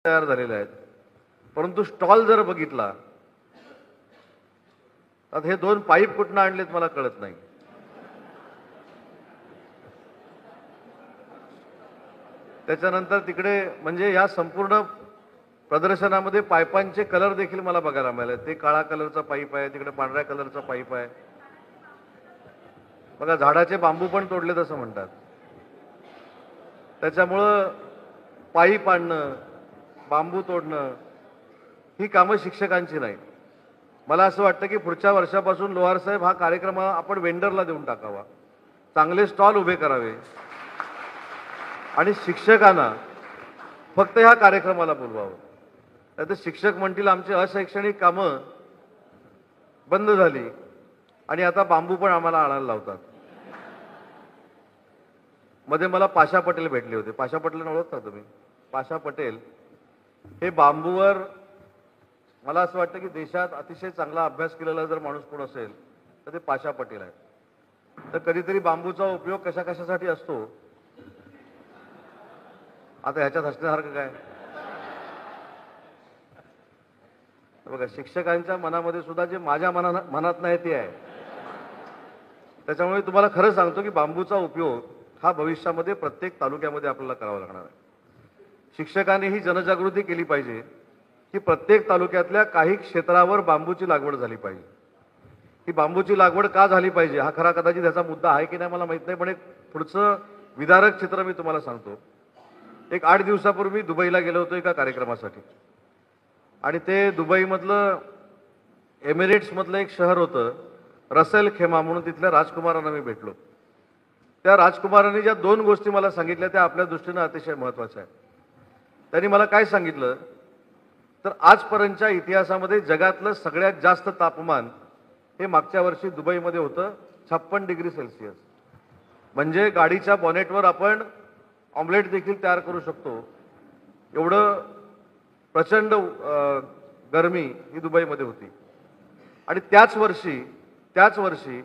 तयार झालेले आहेत, परंतु स्टॉल जर बघितला तर हे दोन पाईप कुठनं आणलेत मला कळत नाही. त्याच्यानंतर तिकडे म्हणजे या संपूर्ण प्रदर्शनामध्ये पाईपांचे कलर देखील मला बघायला मिळाले. ते काळा कलरचा पाईप आहे, तिकडे पांढऱ्या कलरचा पाईप आहे. बघा, झाडाचे बांबू पण तोडलेत असं म्हणतात. त्याच्यामुळं पाईप आणणं, बांबू तोडणं ही कामं शिक्षकांची नाही. मला असं वाटतं की पुढच्या वर्षापासून लोहार साहेब हा कार्यक्रम आपण वेंडरला देऊन टाकावा, चांगले स्टॉल उभे करावे आणि शिक्षकांना फक्त ह्या कार्यक्रमाला बोलवावं. तर शिक्षक म्हणतील आमची अशैक्षणिक कामं बंद झाली आणि आता बांबू पण आम्हाला आणायला लावतात. मध्ये मला पाशा पटेल भेटले होते. पाशा पटेल ओळखता तुम्ही? पाशा पटेल हे बांबूवर, मला असं वाटतं की देशात अतिशय चांगला अभ्यास केलेला जर माणूस कोण असेल तर ते पाशा पटेल आहे. तर कधीतरी बांबूचा उपयोग कशा कशासाठी असतो, आता ह्याच्यात हसण्यासारखं काय? बघा, शिक्षकांच्या मनामध्ये सुद्धा जे माझ्या मनात नाही ते आहे. त्याच्यामुळे तुम्हाला खरं सांगतो की बांबूचा उपयोग हा भविष्यामध्ये प्रत्येक तालुक्यामध्ये आपल्याला करावा लागणार आहे. शिक्षकांनी ही जनजागृती केली पाहिजे की प्रत्येक तालुक्यातल्या काही क्षेत्रावर बांबूची लागवड झाली पाहिजे. ही बांबूची लागवड का झाली पाहिजे हा खरा कदाचित त्याचा मुद्दा आहे की नाही मला माहित नाही, पण एक पुढचं विदारक चित्र मी तुम्हाला सांगतो. एक 8 दिवसापूर्वी दुबईला गेलो होतो एका कार्यक्रमासाठी, आणि ते दुबईमधलं एमिरेट्समधलं एक शहर होतं रसेल खेमा म्हणून. तिथल्या राजकुमारांना मी भेटलो. त्या राजकुमारांनी ज्या 2 गोष्टी मला सांगितल्या त्या आपल्या दृष्टीनं अतिशय महत्त्वाच्या आहेत. त्यांनी मला काय सांगितलं तर आजपर्यंतच्या इतिहासामध्ये जगातलं सगळ्यात जास्त तापमान हे मागच्या वर्षी दुबईमध्ये होतं, 56 डिग्री सेल्सिअस. म्हणजे गाडीच्या बॉनेटवर आपण ऑमलेट देखील तयार करू शकतो, एवढं प्रचंड गरमी ही दुबईमध्ये होती. आणि त्याच वर्षी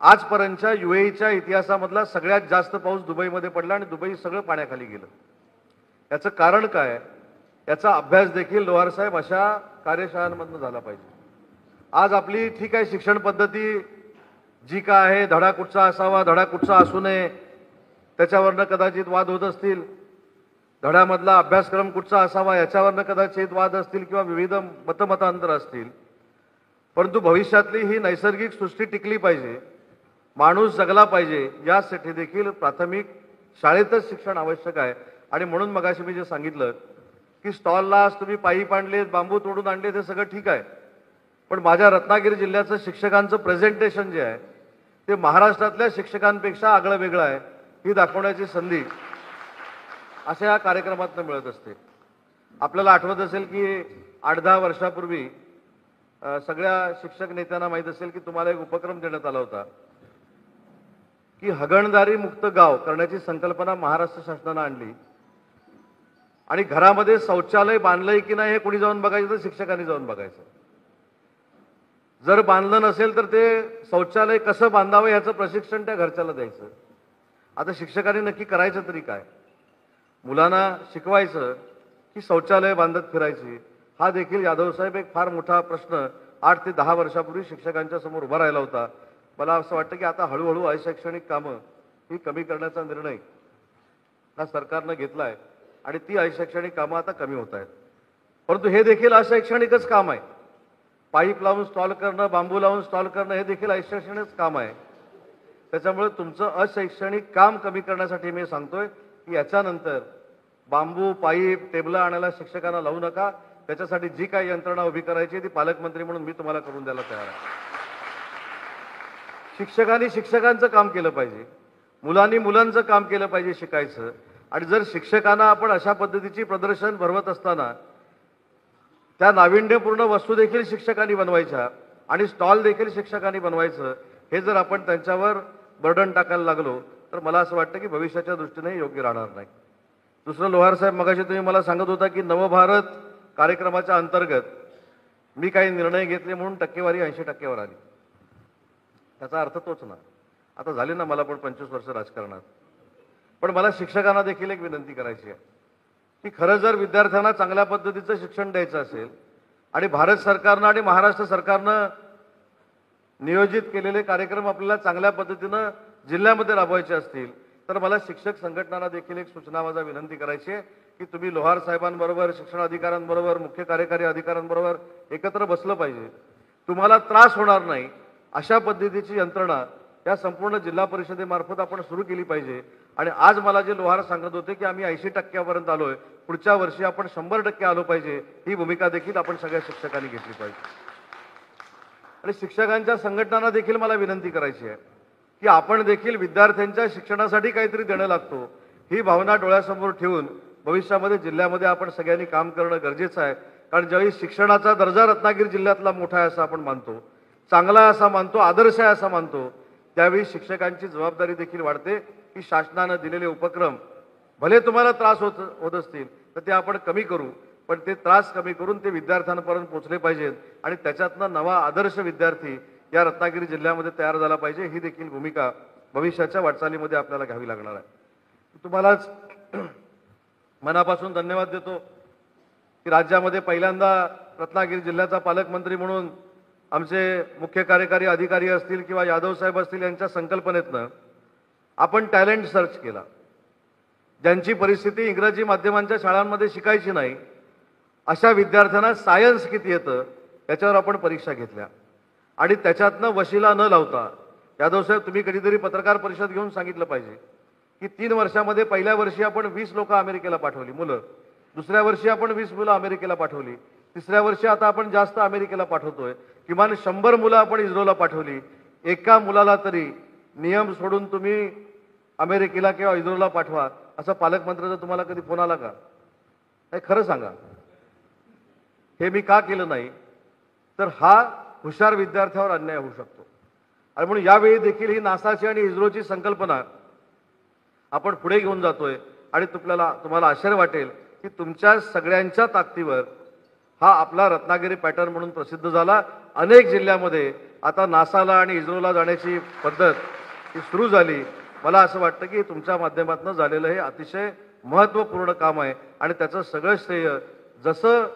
आजपर्यंतच्या UAEच्या इतिहासामधला सगळ्यात जास्त पाऊस दुबईमध्ये पडला आणि दुबई सगळं पाण्याखाली गेलं. याचं कारण काय, याचा अभ्यास देखील लोहार साहेब अशा कार्यशाळांमधून झाला पाहिजे. आज आपली ठीक आहे शिक्षण पद्धती जी काय आहे, धडा कुठचा असावा, धडा कुठचा असू नये, त्याच्यावरनं कदाचित वाद होत असतील. धड्यामधला अभ्यासक्रम कुठचा असावा याच्यावरनं कदाचित वाद असतील किंवा विविध मतमतांतर असतील. परंतु भविष्यातली ही नैसर्गिक सृष्टी टिकली पाहिजे, माणूस जगला पाहिजे, यासाठी देखील प्राथमिक शाळेतच शिक्षण आवश्यक आहे. आणि म्हणून मगाशी मी जे सांगितलं की स्टॉलला तुम्ही पाईप आणलेत, बांबू तोडून आणले, ते सगळं ठीक आहे, पण माझ्या रत्नागिरी जिल्ह्याचं शिक्षकांचं प्रेझेंटेशन जे आहे ते महाराष्ट्रातल्या शिक्षकांपेक्षा आगळं वेगळं आहे, ही दाखवण्याची संधी अशा या कार्यक्रमातून मिळत असते. आपल्याला आठवत असेल की 8-10 वर्षापूर्वी सगळ्या शिक्षक नेत्यांना माहीत असेल की तुम्हाला एक उपक्रम देण्यात आला होता की हगणदारी मुक्त गाव करण्याची संकल्पना महाराष्ट्र शासनानं आणली. आणि घरामध्ये शौचालय बांधलंय की नाही हे कोणी जाऊन बघायचं, तर शिक्षकांनी जाऊन बघायचं. जर बांधलं नसेल तर ते शौचालय कसं बांधावं याचं प्रशिक्षण त्या घरच्याला द्यायचं. आता शिक्षकांनी नक्की करायचं तरी काय, मुलांना शिकवायचं की शौचालय बांधत फिरायची, हा देखील यादव साहेब एक फार मोठा प्रश्न 8 ते 10 वर्षापूर्वी शिक्षकांच्या समोर उभा राहिला होता. मला असं वाटतं की आता हळूहळू अशैक्षणिक कामं ही कमी करण्याचा निर्णय हा सरकारनं घेतला आहे आणि ती अशैक्षणिक कामं आता कमी होत आहेत. परंतु हे देखील अशैक्षणिकच काम आहे. पाईप लावून स्टॉल करणं, बांबू लावून स्टॉल करणं हे देखील अशैक्षणिकच काम आहे. त्याच्यामुळे तुमचं अशैक्षणिक काम कमी करण्यासाठी मी सांगतोय की याच्यानंतर बांबू, पाईप, टेबलं आणायला शिक्षकांना लावू नका. त्याच्यासाठी जी काही यंत्रणा उभी करायची ती पालकमंत्री म्हणून मी तुम्हाला करून द्यायला तयार आहे. शिक्षकांनी शिक्षकांचं काम केलं पाहिजे, मुलांनी मुलांचं काम केलं पाहिजे शिकायचं. आणि जर शिक्षकांना आपण अशा पद्धतीची प्रदर्शन भरवत असताना त्या नाविन्यपूर्ण वस्तू देखील शिक्षकांनी बनवायच्या आणि स्टॉल देखील शिक्षकांनी बनवायचं, हे जर आपण त्यांच्यावर बर्डन टाकायला लागलो तर मला असं वाटतं की भविष्याच्या दृष्टीने योग्य राहणार नाही. दुसरं, लोहार साहेब मगाशी तुम्ही मला सांगत होता की नवभारत कार्यक्रमाच्या अंतर्गत मी काही निर्णय घेतले म्हणून टक्केवारी 80% आली. त्याचा अर्थ तोच ना. आता झाले ना मला पण 25 वर्ष राजकारणात. पण मला शिक्षकांना देखील एक विनंती करायची आहे की खरं जर विद्यार्थ्यांना चांगल्या पद्धतीचं शिक्षण द्यायचं असेल आणि भारत सरकारनं आणि महाराष्ट्र सरकारनं नियोजित केलेले कार्यक्रम आपल्याला चांगल्या पद्धतीनं जिल्ह्यामध्ये राबवायचे असतील तर मला शिक्षक संघटनांना देखील एक सूचना माझा विनंती करायची आहे की तुम्ही लोहार साहेबांबरोबर, शिक्षण अधिकाऱ्यांबरोबर, मुख्य कार्यकारी अधिकाऱ्यांबरोबर एकत्र बसलं पाहिजे. तुम्हाला त्रास होणार नाही अशा पद्धतीची यंत्रणा या संपूर्ण जिल्हा परिषदेमार्फत आपण सुरू केली पाहिजे. आणि आज मला जे लोहार सांगत होते की आम्ही 80% आलोय, पुढच्या वर्षी आपण 100% आलो पाहिजे, ही भूमिका देखील आपण सगळ्या शिक्षकांनी घेतली पाहिजे. आणि शिक्षकांच्या संघटनांना देखील मला विनंती करायची आहे की आपण देखील विद्यार्थ्यांच्या शिक्षणासाठी काहीतरी देणं लागतो, ही भावना डोळ्यासमोर ठेवून भविष्यामध्ये जिल्ह्यामध्ये आपण सगळ्यांनी काम करणं गरजेचं आहे. कारण ज्यावेळी शिक्षणाचा दर्जा रत्नागिरी जिल्ह्यातला मोठा आहे असं आपण मानतो, चांगला असा मानतो, आदर्श आहे असा मानतो, त्यावेळी शिक्षकांची जबाबदारी देखील वाढते की शासनानं दिलेले उपक्रम भले तुम्हाला त्रास होत असतील तर ते आपण कमी करू, पण ते त्रास कमी करून ते विद्यार्थ्यांपर्यंत पोहोचले पाहिजेत आणि त्याच्यातनं नवा आदर्श विद्यार्थी या रत्नागिरी जिल्ह्यामध्ये तयार झाला पाहिजे. ही देखील भूमिका भविष्याच्या वाटचालीमध्ये आपल्याला घ्यावी लागणार आहे. तुम्हालाच मनापासून धन्यवाद देतो की राज्यामध्ये पहिल्यांदा रत्नागिरी जिल्ह्याचा पालकमंत्री म्हणून आमचे मुख्य कार्यकारी अधिकारी असतील किंवा यादव साहेब असतील यांच्या संकल्पनेतनं आपण टॅलेंट सर्च केला. ज्यांची परिस्थिती इंग्रजी माध्यमांच्या शाळांमध्ये शिकायची नाही अशा विद्यार्थ्यांना सायन्स किती येतं याच्यावर आपण परीक्षा घेतल्या आणि त्याच्यातनं वशिला न लावता, यादव साहेब तुम्ही कधीतरी पत्रकार परिषद घेऊन सांगितलं पाहिजे की 3 वर्षामध्ये पहिल्या वर्षी आपण 20 लोक अमेरिकेला पाठवली मुलं, दुसऱ्या वर्षी आपण 20 मुलं अमेरिकेला पाठवली, तिसऱ्या वर्षी आता आपण जास्त अमेरिकेला पाठवतोय, किमान 100 मुलं आपण इस्रोला पाठवली. एका मुलाला तरी नियम सोडून तुम्ही अमेरिकेला किंवा इस्रोला पाठवा असं पालकमंत्र्याचा तुम्हाला कधी फोन आला का? नाही, खरं सांगा. हे मी का केलं नाही तर हा हुशार विद्यार्थ्यावर अन्याय होऊ शकतो आणि म्हणून यावेळी देखील ही नासाची आणि इस्रोची संकल्पना आपण पुढे घेऊन जातोय आणि तुम्हाला आश्चर्य वाटेल की तुमच्या सगळ्यांच्या ताकदीवर हा आपला रत्नागिरी पॅटर्न म्हणून प्रसिद्ध झाला. अनेक जिल्ह्यामध्ये आता नासाला आणि इस्रोला जाण्याची पद्धत ही सुरू झाली. मला असं वाटतं की तुमच्या माध्यमातून झालेलं हे अतिशय महत्त्वपूर्ण काम आहे आणि त्याचं सगळं श्रेय जसं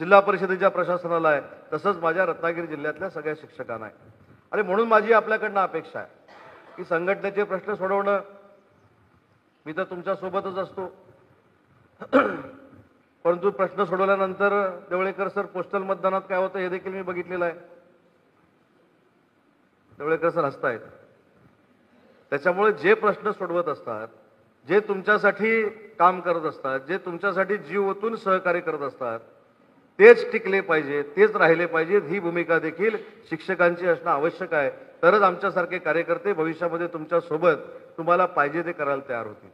जिल्हा परिषदेच्या प्रशासनाला आहे तसंच माझ्या रत्नागिरी जिल्ह्यातल्या सगळ्या शिक्षकांना आहे. आणि म्हणून माझी आपल्याकडनं अपेक्षा आहे की संघटनेचे प्रश्न सोडवणं, मी तर तुमच्यासोबतच असतो, परंतु प्रश्न सोडवल्यानंतर देवळेकर सर पोस्टल मतदानात काय होतं हे देखील मी बघितलेलं आहे. देवळेकर सर हसतायत. त्याच्यामुळे जे प्रश्न सोडवत असतात, जे तुमच्यासाठी काम करत असतात, जे तुमच्यासाठी जीव ओतून सहकार्य करत असतात तेच टिकले पाहिजे, तेच राहिले पाहिजेत. ही भूमिका देखील शिक्षकांची असणं आवश्यक आहे. तरच आमच्यासारखे कार्यकर्ते भविष्यामध्ये तुमच्या सोबत तुम्हाला पाहिजे ते करायला तयार होतील.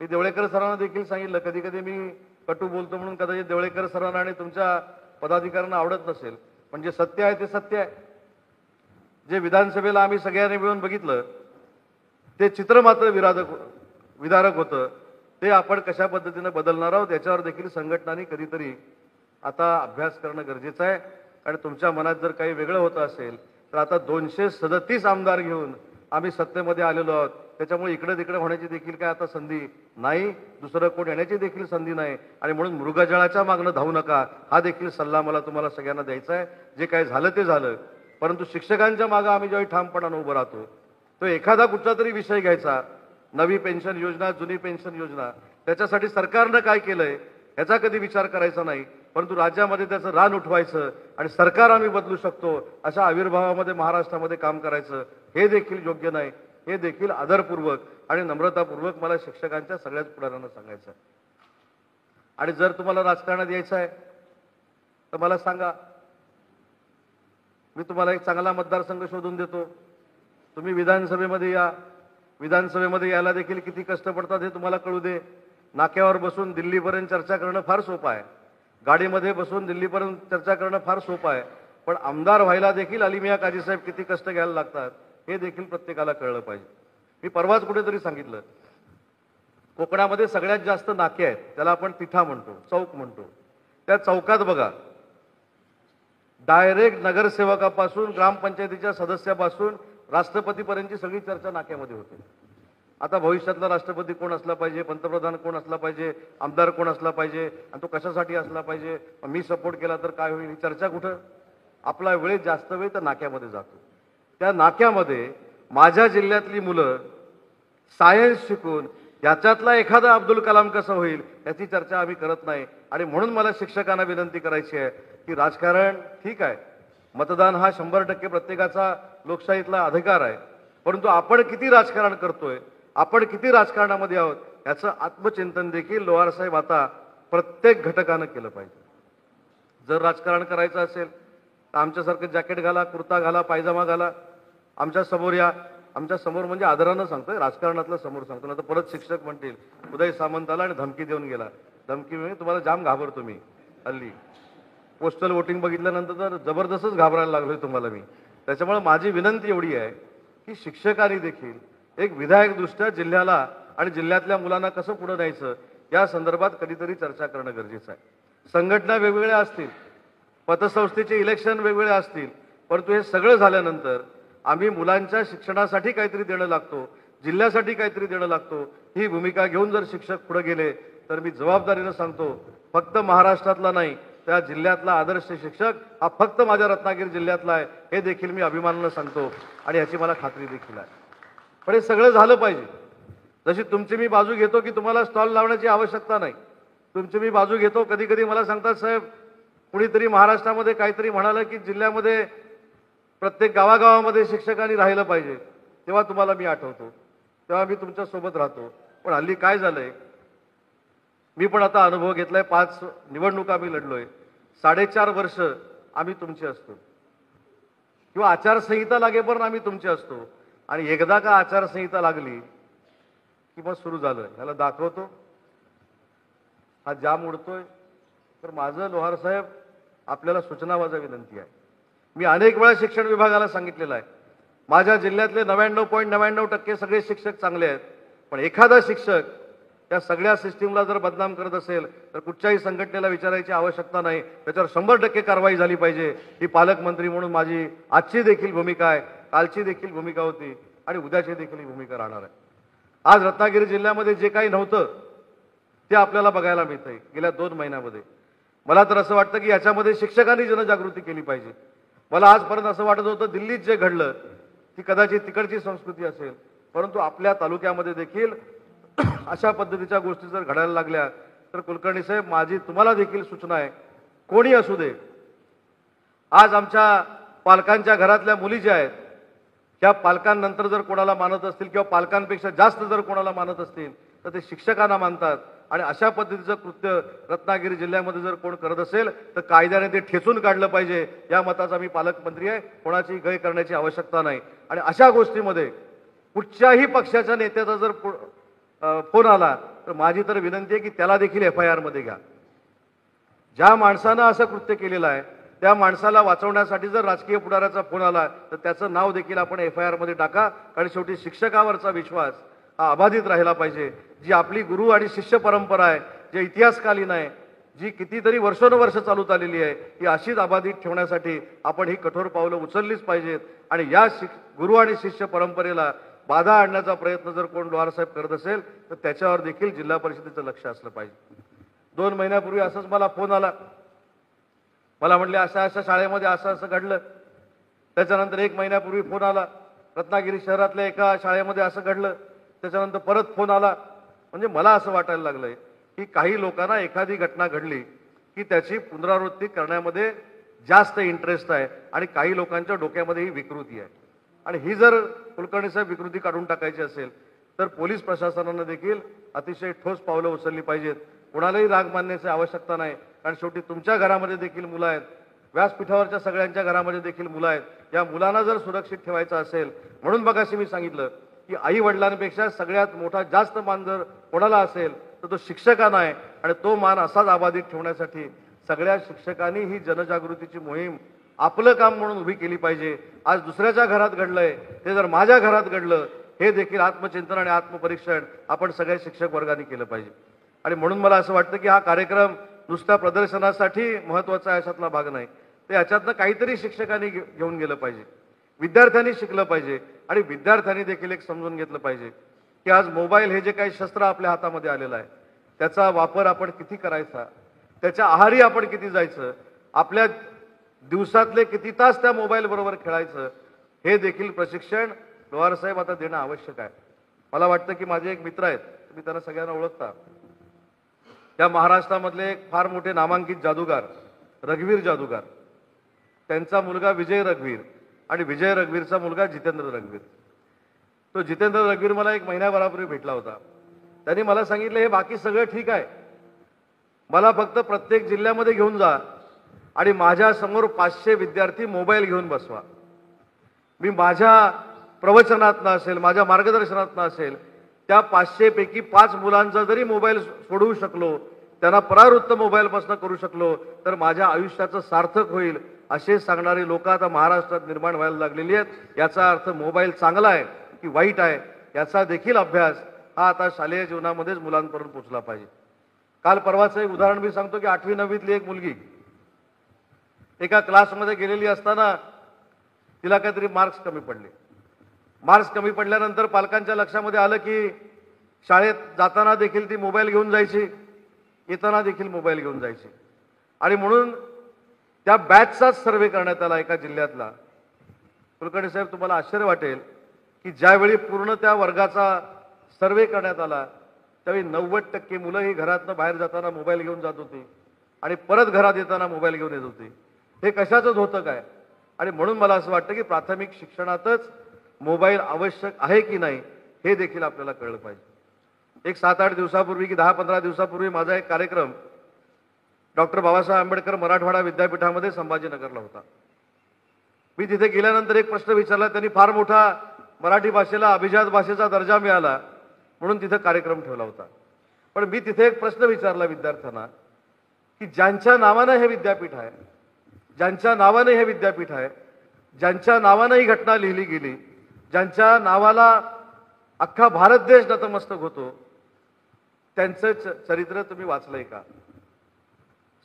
मी देवळेकर सरांना देखील सांगितलं, कधी कधी मी कटू बोलतो म्हणून कदाचित देवळेकर सरांना आणि तुमच्या पदाधिकाऱ्यांना आवडत नसेल, पण जे सत्य आहे ते सत्य आहे. जे विधानसभेला आम्ही सगळ्यांनी मिळून बघितलं ते चित्र मात्र विदारक होतं. ते आपण कशा पद्धतीने बदलणार आहोत याच्यावर देखील संघटनांनी कधीतरी आता अभ्यास करणं गरजेचं आहे. आणि तुमच्या मनात जर काही वेगळं होतं असेल तर आता 237 आमदार घेऊन आम्ही सत्तेमध्ये आलेलो आहोत. त्याच्यामुळे इकडे तिकडे होण्याची देखील काय आता संधी नाही, दुसरं कोण येण्याची देखील संधी नाही. आणि म्हणून मृगजळाच्या मागणं धावू नका, हा देखील सल्ला मला तुम्हाला सगळ्यांना द्यायचा आहे. जे काय झालं ते झालं, परंतु शिक्षकांच्या मागं आम्ही ज्यावेळी ठामपणानं उभं राहतो तो एखादा कुठला तरी विषय घ्यायचा, नवी पेन्शन योजना, जुनी पेन्शन योजना, त्याच्यासाठी सरकारनं काय केलंय याचा कधी विचार करायचा नाही, परंतु राज्यामध्ये त्याचं रान उठवायचं आणि सरकार आम्ही बदलू शकतो अशा आविर्भावामध्ये महाराष्ट्रामध्ये काम करायचं, हे देखील योग्य नाही. हे देखील आदरपूर्वक आणि नम्रतापूर्वक मला शिक्षकांच्या सगळ्याच पुढाऱ्यांना सांगायचं आहे. आणि जर तुम्हाला राजकारणात यायचं आहे तर मला सांगा, मी तुम्हाला एक चांगला मतदारसंघ शोधून देतो. तुम्ही विधानसभेमध्ये या. विधानसभेमध्ये यायला देखील किती कष्ट पडतात हे तुम्हाला कळू दे. नाक्यावर बसून दिल्लीपर्यंत चर्चा करणं फार सोपं आहे, गाडीमध्ये बसून दिल्लीपर्यंत चर्चा करणं फार सोपं आहे, पण आमदार व्हायला देखील अली मियां काजी साहेब किती कष्ट घ्यायला लागतात हे देखील प्रत्येकाला कळलं पाहिजे. मी परवाच कुठेतरी सांगितलं, कोकणामध्ये सगळ्यात जास्त नाके आहेत, त्याला आपण तिठा म्हणतो, चौक म्हणतो. त्या चौकात बघा, डायरेक्ट नगरसेवकापासून ग्रामपंचायतीच्या सदस्यापासून राष्ट्रपतीपर्यंतची सगळी चर्चा नाक्यामध्ये होते. आता भविष्यातला राष्ट्रपती कोण असला पाहिजे, पंतप्रधान कोण असला पाहिजे, आमदार कोण असला पाहिजे आणि तो कशासाठी असला पाहिजे, मी सपोर्ट केला तर काय होईल, ही चर्चा कुठं. आपला वेळ जास्त वेळ तर नाक्यामध्ये जातो. त्या नाक्यामध्ये माझ्या जिल्ह्यातली मुलं सायन्स शिकून याच्यातला एखादा अब्दुल कलाम कसं होईल याची चर्चा आम्ही करत नाही. आणि म्हणून मला शिक्षकांना विनंती करायची आहे की राजकारण ठीक आहे, मतदान हा 100% प्रत्येकाचा लोकशाहीतला अधिकार आहे, परंतु आपण किती राजकारण करतोय, आपण किती राजकारणामध्ये आहोत याचं आत्मचिंतन देखील लोहार साहेब आता प्रत्येक घटकानं केलं पाहिजे. जर राजकारण करायचं असेल तर आमच्यासारखं जॅकेट घाला, कुर्ता घाला, पायजामा घाला, आमच्या समोर या. आमच्या समोर म्हणजे आदरानं सांगतोय, राजकारणातलं समोर सांगतो ना. तर परत शिक्षक म्हणतील उदय सामंत आला आणि धमकी देऊन गेला. धमकी म्हणजे तुम्हाला जाम घाबरतो मी. हल्ली पोस्टल वोटिंग बघितल्यानंतर तर जबरदस्तच घाबरायला लागलोय तुम्हाला मी. त्याच्यामुळे माझी विनंती एवढी आहे की शिक्षकांनी देखील एक विधायकदृष्ट्या जिल्ह्याला आणि जिल्ह्यातल्या मुलांना कसं पुढे न्यायचं या संदर्भात कधीतरी चर्चा करणं गरजेचं आहे. संघटना वेगवेगळ्या असतील, पतसंस्थेचे इलेक्शन वेगवेगळे असतील, परंतु हे सगळं झाल्यानंतर आम्ही मुलांच्या शिक्षणासाठी काहीतरी देणं लागतो, जिल्ह्यासाठी काहीतरी देणं लागतो. ही भूमिका घेऊन जर शिक्षक पुढे गेले तर मी जबाबदारीनं सांगतो, फक्त महाराष्ट्रातला नाही, त्या जिल्ह्यातला आदर्श शिक्षक हा फक्त माझ्या रत्नागिरी जिल्ह्यातला आहे हे देखील मी अभिमानानं सांगतो आणि ह्याची मला खात्री देखील आहे. पण हे सगळं झालं पाहिजे. जशी तुमची मी बाजू घेतो की तुम्हाला स्टॉल लावण्याची आवश्यकता नाही, तुमची मी बाजू घेतो. कधी कधी मला सांगतात साहेब कुणीतरी महाराष्ट्रामध्ये काहीतरी म्हणालं की जिल्ह्यामध्ये प्रत्येक गावागावामध्ये शिक्षकांनी राहिलं पाहिजे, तेव्हा तुम्हाला मी आठवतो, तेव्हा मी तुमच्यासोबत राहतो. पण हल्ली काय झालंय, मी पण आता अनुभव घेतलाय. 5 निवडणुका मी लढलोय, 4.5 वर्ष आम्ही तुमचे असतो किंवा आचारसंहिता लागेपर्यंत आम्ही तुमचे असतो. आणि एकदा का आचारसंहिता लागली की मग सुरू झालं, ह्याला दाखवतो हा जाम उडतोय. तर माझं लोहार साहेब आपल्याला सूचनावाजा विनंती आहे. मी अनेक वेळा शिक्षण विभागाला सांगितलेलं आहे, माझ्या जिल्ह्यातले 99.99% सगळे शिक्षक चांगले आहेत, पण एखादा शिक्षक त्या सगळ्या सिस्टीमला जर बदनाम करत असेल तर कुठच्याही संघटनेला विचारायची आवश्यकता नाही, त्याच्यावर 100% कारवाई झाली पाहिजे. ही पालकमंत्री म्हणून माझी आजची देखील भूमिका आहे, कालची देखील भूमिका होती आणि उद्याची देखील ही भूमिका राहणार आहे. आज रत्नागिरी जिल्ह्यामध्ये जे काही नव्हतं ते आपल्याला बघायला मिळतंय गेल्या 2 महिन्यामध्ये. मला तर असं वाटतं की याच्यामध्ये शिक्षकांनी जनजागृती केली पाहिजे. मला आजपर्यंत असं वाटत होतं दिल्लीत जे घडलं ती कदाचित तिकडची संस्कृती असेल, परंतु आपल्या तालुक्यामध्ये देखील अशा पद्धतीच्या गोष्टी जर घडायला लागल्या तर कुलकर्णी साहेब माझी तुम्हाला देखील सूचना आहे, कोणी असू दे, आज आमच्या पालकांच्या घरातल्या मुली ज्या आहेत त्या पालकांनंतर जर कोणाला मानत असतील किंवा पालकांपेक्षा जास्त जर कोणाला मानत असतील तर ते शिक्षकांना मानतात. आणि अशा पद्धतीचं कृत्य रत्नागिरी जिल्ह्यामध्ये जर कोण करत असेल तर कायद्याने ते ठेचून काढलं पाहिजे, या मताचा मी पालकमंत्री आहे. कोणाची गय करण्याची आवश्यकता नाही. आणि अशा गोष्टीमध्ये कुठच्याही पक्षाच्या नेत्याचा जर फोन आला तर माझी तर विनंती आहे की त्याला देखील FIR मध्ये घ्या. ज्या माणसानं असं कृत्य केलेलं आहे त्या माणसाला वाचवण्यासाठी जर राजकीय पुढाऱ्याचा फोन आला तर त्याचं नाव देखील आपण FIR मध्ये टाका. कारण शेवटी शिक्षकावरचा विश्वास हा अबाधित राहिला पाहिजे. जी आपली गुरु आणि शिष्य परंपरा आहे, जे इतिहासकालीन आहे, जी कितीतरी वर्षानुवर्ष चालूत आलेली आहे, ही अशीच अबाधित ठेवण्यासाठी आपण ही कठोर पावलं उचललीच पाहिजेत. आणि या गुरु आणि शिष्य परंपरेला बाधा आणण्याचा प्रयत्न जर कोण लोहार साहेब करत असेल तर त्याच्यावर देखील जिल्हा परिषदेचं लक्ष असलं पाहिजे. 2 महिन्यापूर्वी असंच मला फोन आला, मला म्हणले अशा अशा शाळेमध्ये असं असं घडलं. त्याच्यानंतर 1 महिन्यापूर्वी फोन आला, रत्नागिरी शहरातल्या एका शाळेमध्ये असं घडलं. त्याच्यानंतर परत फोन आला. म्हणजे मला असं वाटायला लागलंय की काही लोकांना एखादी घटना घडली की त्याची पुनरावृत्ती करण्यामध्ये जास्त इंटरेस्ट आहे आणि काही लोकांच्या डोक्यामध्ये ही विकृती आहे. आणि ही जर कुलकर्णी साहेब विकृती काढून टाकायची असेल तर पोलीस प्रशासनानं देखील अतिशय ठोस पावलं उचलली पाहिजेत. कोणालाही राग मानण्याची आवश्यकता नाही, कारण शेवटी तुमच्या घरामध्ये देखील मुलं आहेत, व्यासपीठावरच्या सगळ्यांच्या घरामध्ये देखील मुलं आहेत. या मुलांना जर सुरक्षित ठेवायचं असेल, म्हणून बघाशी मी सांगितलं की आई वडिलांपेक्षा सगळ्यात मोठा जास्त मान जर कोणाला असेल तर तो शिक्षकांना आहे. आणि तो मान असाच अबाधित ठेवण्यासाठी सगळ्या शिक्षकांनी ही जनजागृतीची मोहीम आपलं काम म्हणून उभी केली पाहिजे. आज दुसऱ्याच्या घरात घडलंय ते जर माझ्या घरात घडलं हे देखील आत्मचिंतन आणि आत्मपरीक्षण आपण सगळ्या शिक्षक वर्गाने केलं पाहिजे. आणि म्हणून मला असं वाटतं की हा कार्यक्रम नुसत्या प्रदर्शनासाठी महत्त्वाचा अशातला भाग नाही, ते याच्यातनं काहीतरी शिक्षकांनी घेऊन गेलं पाहिजे, विद्यार्थ्यांनी शिकलं पाहिजे आणि विद्यार्थ्यांनी देखील एक समजून घेतलं पाहिजे की आज मोबाईल हे जे काही शस्त्र आपल्या हातामध्ये आलेलं आहे त्याचा वापर आपण किती करायचा, त्याच्या आहारी आपण किती जायचं, आपल्या दिवसातले किती तास त्या मोबाईल बरोबर खेळायचं, हे देखील प्रशिक्षण लोहार साहेब आता देणं आवश्यक आहे. मला वाटतं की माझे एक मित्र आहेत, तुम्ही त्यांना सगळ्यांना ओळखता, त्या महाराष्ट्रामधले एक फार मोठे नामांकित जादूगार रघुवीर जादूगार, त्यांचा मुलगा विजय रघुवीर आणि विजय रघुवीरचा मुलगा जितेंद्र रघुवीर. तो जितेंद्र रघुवीर मला एक महिन्याभरापूर्वी भेटला होता. त्यांनी मला सांगितलं, हे बाकी सगळं ठीक आहे, मला फक्त प्रत्येक जिल्ह्यामध्ये घेऊन जा आणि माझ्या समोर 500 विद्यार्थी मोबाईल घेऊन बसवा. मी माझ्या प्रवचनातनं असेल, माझ्या मार्गदर्शनातनं असेल, त्या 500 पैकी 5 मुलांचा जरी मोबाईल सोडवू शकलो, त्यांना परावृत्त मोबाईलपासून करू शकलो, तर माझ्या आयुष्याचं सार्थक होईल, असे सांगणारी लोक आता महाराष्ट्रात निर्माण व्हायला लागलेली आहेत. याचा अर्थ मोबाईल चांगला आहे की वाईट आहे याचा देखील अभ्यास हा आता शालेय जीवनामध्येच मुलांपर्यंत पोहोचला पाहिजे. काल परवाचं एक उदाहरण मी सांगतो की 8वी 9वीतली एक मुलगी एका क्लासमध्ये गेलेली असताना तिला काहीतरी मार्क्स कमी पडले. मार्क्स कमी पडल्यानंतर पालकांच्या लक्षामध्ये आलं की शाळेत जाताना देखील ती मोबाईल घेऊन जायची, येताना देखील मोबाईल घेऊन जायची. आणि म्हणून त्या बॅचचाच सर्वे करण्यात आला एका जिल्ह्यातला. कुलकर्णी साहेब, तुम्हाला आश्चर्य वाटेल की ज्यावेळी पूर्ण त्या वर्गाचा सर्वे करण्यात आला त्यावेळी 90% मुलं ही घरातनं बाहेर जाताना मोबाईल घेऊन जात होती आणि परत घरात येताना मोबाईल घेऊन येत होती. हे कशाचंच होतं काय? आणि म्हणून मला असं वाटतं की प्राथमिक शिक्षणातच मोबाईल आवश्यक आहे की नाही हे देखील आपल्याला कळलं पाहिजे. एक 7-8 दिवसापूर्वी की 10-15 दिवसापूर्वी माझा एक कार्यक्रम डॉक्टर बाबासाहेब आंबेडकर मराठवाडा विद्यापीठामध्ये संभाजीनगरला होता. मी तिथे गेल्यानंतर एक प्रश्न विचारला. त्यांनी फार मोठा मराठी भाषेला अभिजात भाषेचा दर्जा मिळाला म्हणून तिथे कार्यक्रम ठेवला होता. पण मी तिथे एक प्रश्न विचारला विद्यार्थ्यांना की ज्यांच्या नावानं हे विद्यापीठ आहे, ज्यांच्या नावाने हे विद्यापीठ आहे, ज्यांच्या नावानं ही घटना लिहिली गेली, ज्यांच्या नावाला अख्खा भारत देश नतमस्तक होतो, त्यांचं चरित्र तुम्ही वाचलंय का?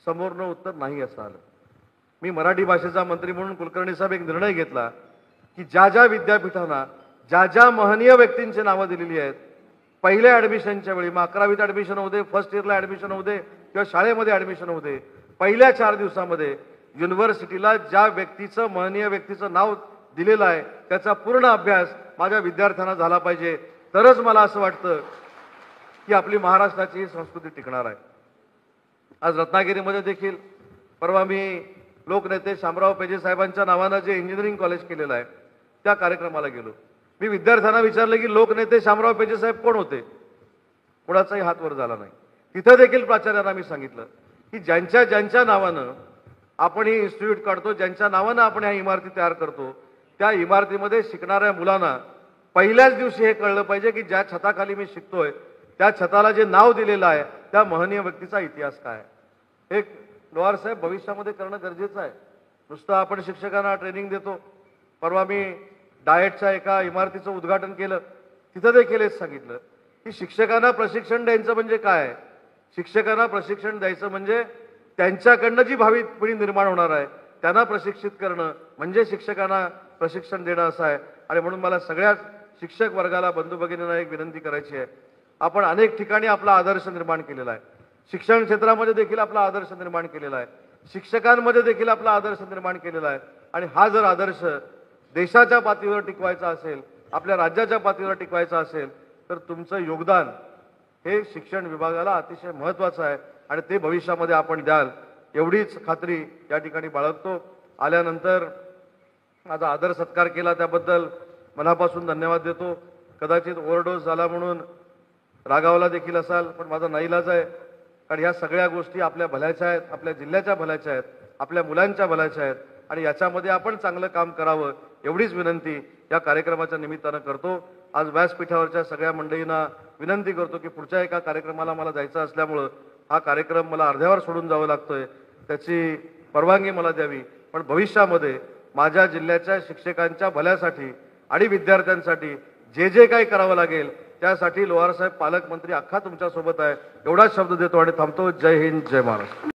समोरनं उत्तर नाही असं आलं. मी मराठी भाषेचा मंत्री म्हणून कुलकर्णी साहेब एक निर्णय घेतला की ज्या ज्या विद्यापीठांना ज्या ज्या महनीय व्यक्तींची नावं दिलेली आहेत, पहिल्या ॲडमिशनच्या वेळी, मग 11वीत ॲडमिशन होऊ दे, फर्स्ट इयरला ॲडमिशन होऊ दे किंवा शाळेमध्ये ॲडमिशन होऊ दे, पहिल्या 4 दिवसामध्ये युनिव्हर्सिटीला ज्या व्यक्तीचं महनीय व्यक्तीचं नाव दिलेलं आहे त्याचा पूर्ण अभ्यास माझ्या विद्यार्थ्यांना झाला पाहिजे. तरच मला असं वाटतं की आपली महाराष्ट्राची ही संस्कृती टिकणार आहे. आज रत्नागिरीमध्ये देखील परवा मी लोकनेते शामराव पेजे साहेबांच्या नावानं जे इंजिनिअरिंग कॉलेज केलेलं आहे त्या कार्यक्रमाला गेलो. मी विद्यार्थ्यांना विचारलं की लोकनेते शामराव पेजे साहेब कोण होते? कोणाचाही हात वर झाला नाही. तिथं देखील प्राचार्यांना मी सांगितलं की ज्यांच्या ज्यांच्या नावानं आपण ही इन्स्टिट्यूट काढतो, ज्यांच्या नावानं आपण ह्या इमारती तयार करतो, त्या इमारतीमध्ये शिकणाऱ्या मुलांना पहिल्याच दिवशी हे कळलं पाहिजे की ज्या छताखाली मी शिकतोय त्या छताला जे नाव दिलेलं आहे त्या महनीय व्यक्तीचा इतिहास काय आहे. हे लोहार साहेब भविष्यामध्ये करणं गरजेचं आहे. नुसतं आपण शिक्षकांना ट्रेनिंग देतो. परवा मी डाएटच्या एका इमारतीचं उद्घाटन केलं, तिथं देखील हेच सांगितलं की शिक्षकांना प्रशिक्षण द्यायचं म्हणजे काय? शिक्षकांना प्रशिक्षण द्यायचं म्हणजे त्यांच्याकडनं जी भावी पिढी निर्माण होणार आहे त्यांना प्रशिक्षित करणं म्हणजे शिक्षकांना प्रशिक्षण देणं असं आहे. आणि म्हणून मला सगळ्याच शिक्षक वर्गाला, बंधू भगिनींना एक विनंती करायची आहे. आपण अनेक ठिकाणी आपला आदर्श निर्माण केलेला आहे. शिक्षण क्षेत्रामध्ये देखील आपला आदर्श निर्माण केलेला आहे, शिक्षकांमध्ये देखील आपला आदर्श निर्माण केलेला आहे. आणि हा जर आदर्श देशाच्या पातळीवर टिकवायचा असेल, आपल्या राज्याच्या पातळीवर टिकवायचा असेल तर तुमचं योगदान हे शिक्षण विभागाला अतिशय महत्त्वाचं आहे आणि ते भविष्यामध्ये आपण द्याल एवढीच खात्री या ठिकाणी बाळगतो. आल्यानंतर माझा आदर सत्कार केला त्याबद्दल मनापासून धन्यवाद देतो. कदाचित ओव्हरडोस झाला म्हणून रागावला देखील असाल, पण माझा नाईलाज आहे, कारण ह्या सगळ्या गोष्टी आपल्या भल्याच्या आहेत, आपल्या जिल्ह्याच्या भल्याच्या आहेत, आपल्या मुलांच्या भल्याच्या आहेत आणि याच्यामध्ये आपण चांगलं काम करावं एवढीच विनंती या कार्यक्रमाच्या निमित्तानं करतो. आज व्यासपीठावरच्या सगळ्या मंडळींना विनंती करतो की पुढच्या एका कार्यक्रमाला मला जायचं असल्यामुळं हा कार्यक्रम मला अर्ध्यावर सोडून जावं लागतोय, त्याची परवानगी मला द्यावी. पण भविष्यामध्ये माझ्या जिल्ह्याच्या शिक्षकांच्या भल्यासाठी आणि विद्यार्थ्यांसाठी जे जे काही करावं लागेल त्यासाठी लोहार साहेब पालकमंत्री अख्खा तुमच्यासोबत आहे एवढाच शब्द देतो आणि थांबतो. जय हिंद, जय महाराष्ट्र.